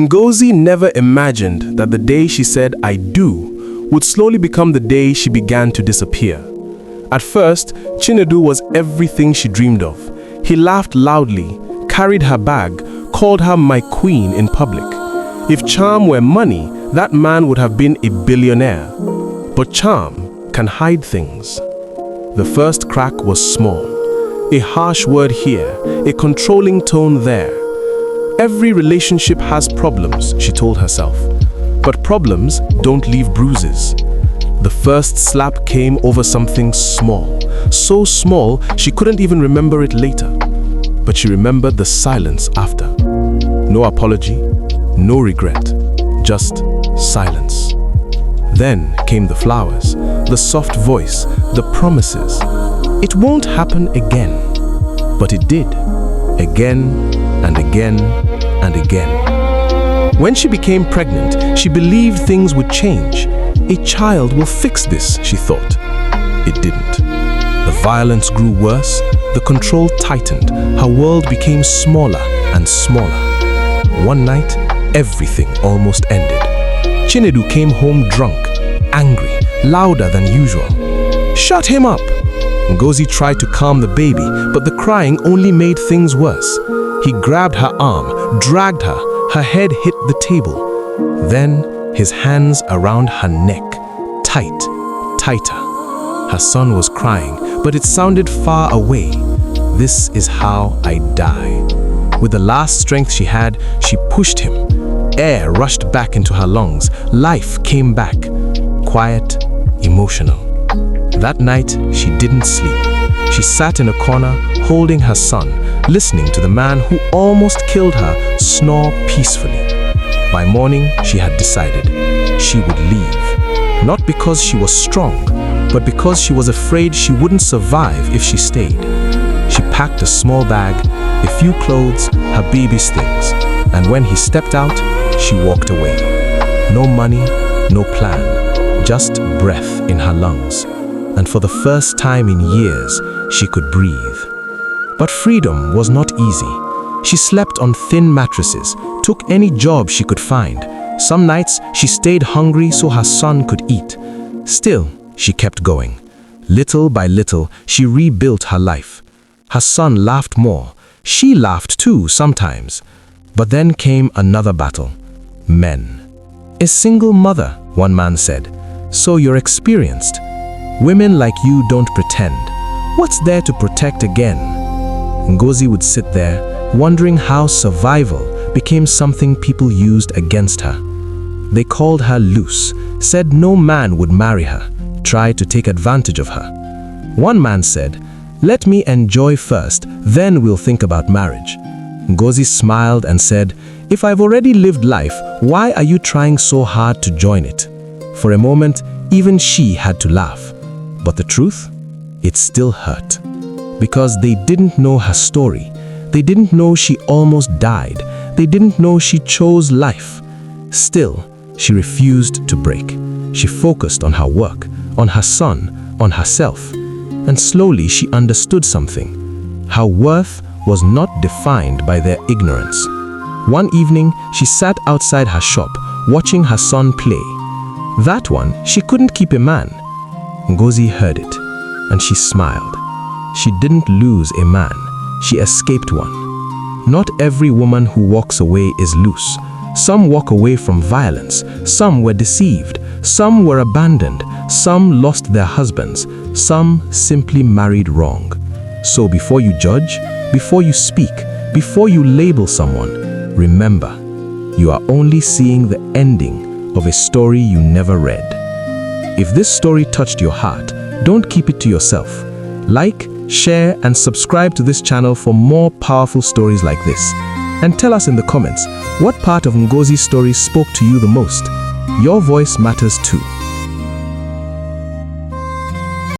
Ngozi never imagined that the day she said "I do" would slowly become the day she began to disappear. At first, Chinedu was everything she dreamed of. He laughed loudly, carried her bag, called her my queen in public. If charm were money, that man would have been a billionaire. But charm can hide things. The first crack was small. A harsh word here, a controlling tone there. Every relationship has problems, she told herself. But problems don't leave bruises. The first slap came over something small. So small, she couldn't even remember it later. But she remembered the silence after. No apology, no regret, just silence. Then came the flowers, the soft voice, the promises. It won't happen again. But it did. Again and again and again. When she became pregnant, she believed things would change. A child will fix this, she thought. It didn't. The violence grew worse, the control tightened, her world became smaller and smaller. One night, everything almost ended. Chinedu came home drunk, angry, louder than usual. "Shut him up!" Ngozi tried to calm the baby, but the crying only made things worse. He grabbed her arm, dragged her, her head hit the table. Then his hands around her neck, tight, tighter. Her son was crying, but it sounded far away. "This is how I die." With the last strength she had, she pushed him. Air rushed back into her lungs. Life came back. Quiet, emotional. That night, she didn't sleep. She sat in a corner, holding her son, listening to the man who almost killed her snore peacefully. By morning, she had decided she would leave. Not because she was strong, but because she was afraid she wouldn't survive if she stayed. She packed a small bag, a few clothes, her baby's things, and when he stepped out, she walked away. No money, no plan, just breath in her lungs. And for the first time in years, she could breathe. But freedom was not easy. She slept on thin mattresses, took any job she could find. Some nights, she stayed hungry so her son could eat. Still, she kept going. Little by little, she rebuilt her life. Her son laughed more. She laughed too sometimes. But then came another battle. Men. "A single mother," one man said. "So you're experienced. Women like you don't pretend. What's there to protect again?" Ngozi would sit there, wondering how survival became something people used against her. They called her loose, said no man would marry her, tried to take advantage of her. One man said, "Let me enjoy first, then we'll think about marriage." Ngozi smiled and said, "If I've already lived life, why are you trying so hard to join it?" For a moment, even she had to laugh. But the truth? It still hurt. Because they didn't know her story. They didn't know she almost died. They didn't know she chose life. Still, she refused to break. She focused on her work, on her son, on herself. And slowly she understood something. Her worth was not defined by their ignorance. One evening, she sat outside her shop, watching her son play. That one, she couldn't keep a man. Ngozi heard it, and she smiled. She didn't lose a man, she escaped one. Not every woman who walks away is loose. Some walk away from violence, some were deceived, some were abandoned, some lost their husbands, some simply married wrong. So before you judge, before you speak, before you label someone, remember, you are only seeing the ending of a story you never read. If this story touched your heart, don't keep it to yourself. Like, share, and subscribe to this channel for more powerful stories like this. And tell us in the comments, what part of Ngozi's story spoke to you the most? Your voice matters too.